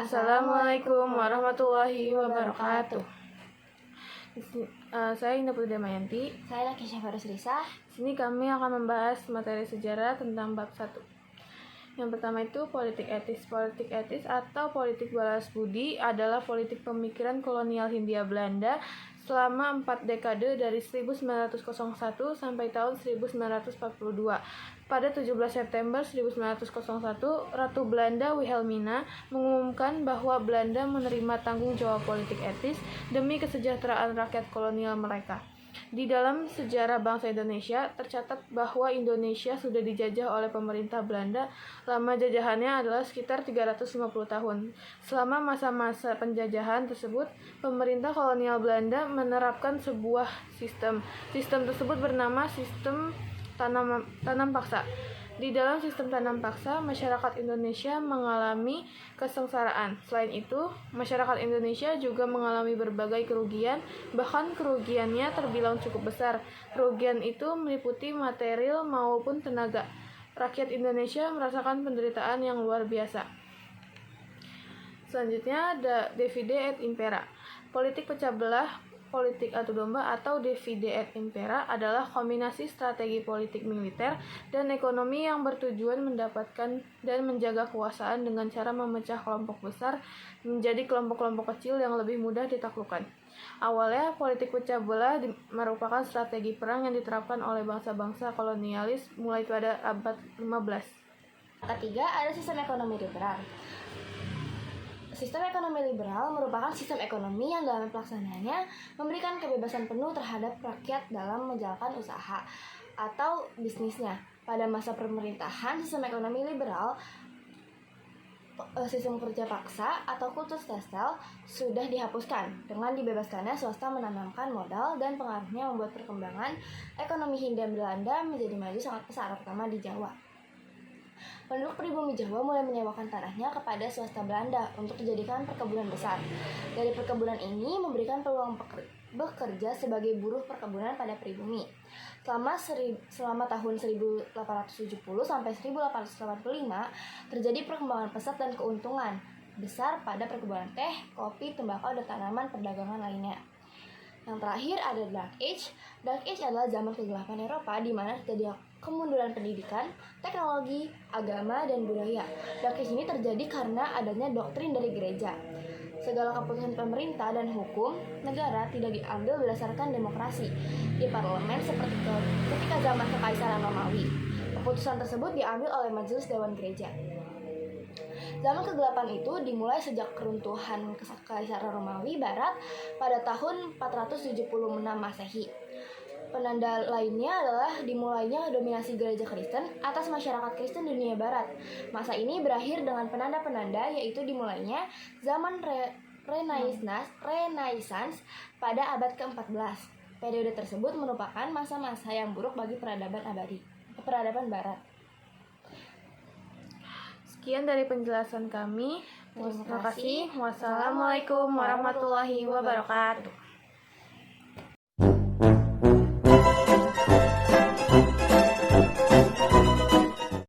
Assalamualaikum warahmatullahi wabarakatuh. Saya Indah Putri Damayanti. Saya Nakisha Farus Risa. Sini kami akan membahas materi sejarah tentang bab 1. Yang pertama itu politik etis. Politik etis atau politik balas budi adalah politik pemikiran kolonial Hindia Belanda selama 4 dekade dari 1901 sampai tahun 1942. Pada 17 September 1901, Ratu Belanda Wilhelmina mengumumkan bahwa Belanda menerima tanggung jawab politik etis demi kesejahteraan rakyat kolonial mereka. Di dalam sejarah bangsa Indonesia, tercatat bahwa Indonesia sudah dijajah oleh pemerintah Belanda. Lama jajahannya adalah sekitar 350 tahun. Selama masa-masa penjajahan tersebut, pemerintah kolonial Belanda menerapkan sebuah sistem. Sistem tersebut bernama sistem tanam paksa. Di dalam sistem tanam paksa, masyarakat Indonesia mengalami kesengsaraan. Selain itu, masyarakat Indonesia juga mengalami berbagai kerugian, bahkan kerugiannya terbilang cukup besar. Kerugian itu meliputi material maupun tenaga. Rakyat Indonesia merasakan penderitaan yang luar biasa. Selanjutnya ada divide et impera. Politik pecah belah, politik adu domba atau divide et impera adalah kombinasi strategi politik militer dan ekonomi yang bertujuan mendapatkan dan menjaga kekuasaan dengan cara memecah kelompok besar menjadi kelompok-kelompok kecil yang lebih mudah ditaklukkan. Awalnya, politik pecah belah merupakan strategi perang yang diterapkan oleh bangsa-bangsa kolonialis mulai pada abad 15. Ketiga, ada sistem ekonomi liberal. Sistem ekonomi liberal merupakan sistem ekonomi yang dalam pelaksanaannya memberikan kebebasan penuh terhadap rakyat dalam menjalankan usaha atau bisnisnya. Pada masa pemerintahan sistem ekonomi liberal, sistem kerja paksa atau kultus testel sudah dihapuskan dengan dibebaskannya swasta menanamkan modal, dan pengaruhnya membuat perkembangan ekonomi Hindia Belanda menjadi maju sangat pesat, terutama di Jawa. Penduduk pribumi Jawa mulai menyewakan tanahnya kepada swasta Belanda untuk dijadikan perkebunan besar. Dari perkebunan ini memberikan peluang bekerja sebagai buruh perkebunan pada pribumi. Selama tahun 1870 sampai 1885 terjadi perkembangan pesat dan keuntungan besar pada perkebunan teh, kopi, tembakau, dan tanaman perdagangan lainnya. Yang terakhir ada Dark Age. Dark Age adalah zaman kegelapan Eropa di mana terjadi kemunduran pendidikan, teknologi, agama, dan budaya. Dark Age ini terjadi karena adanya doktrin dari gereja. Segala keputusan pemerintah dan hukum negara tidak diambil berdasarkan demokrasi di parlemen seperti ketika zaman Kekaisaran Romawi. Keputusan tersebut diambil oleh Majelis Dewan Gereja. Zaman kegelapan itu dimulai sejak keruntuhan Kekaisaran Romawi Barat pada tahun 476 Masehi. Penanda lainnya adalah dimulainya dominasi gereja Kristen atas masyarakat Kristen dunia Barat. Masa ini berakhir dengan penanda-penanda, yaitu dimulainya zaman Renaissance pada abad ke-14. Periode tersebut merupakan masa-masa yang buruk bagi peradaban Barat. Sekian dari penjelasan kami. Terima kasih. Wassalamualaikum warahmatullahi wabarakatuh.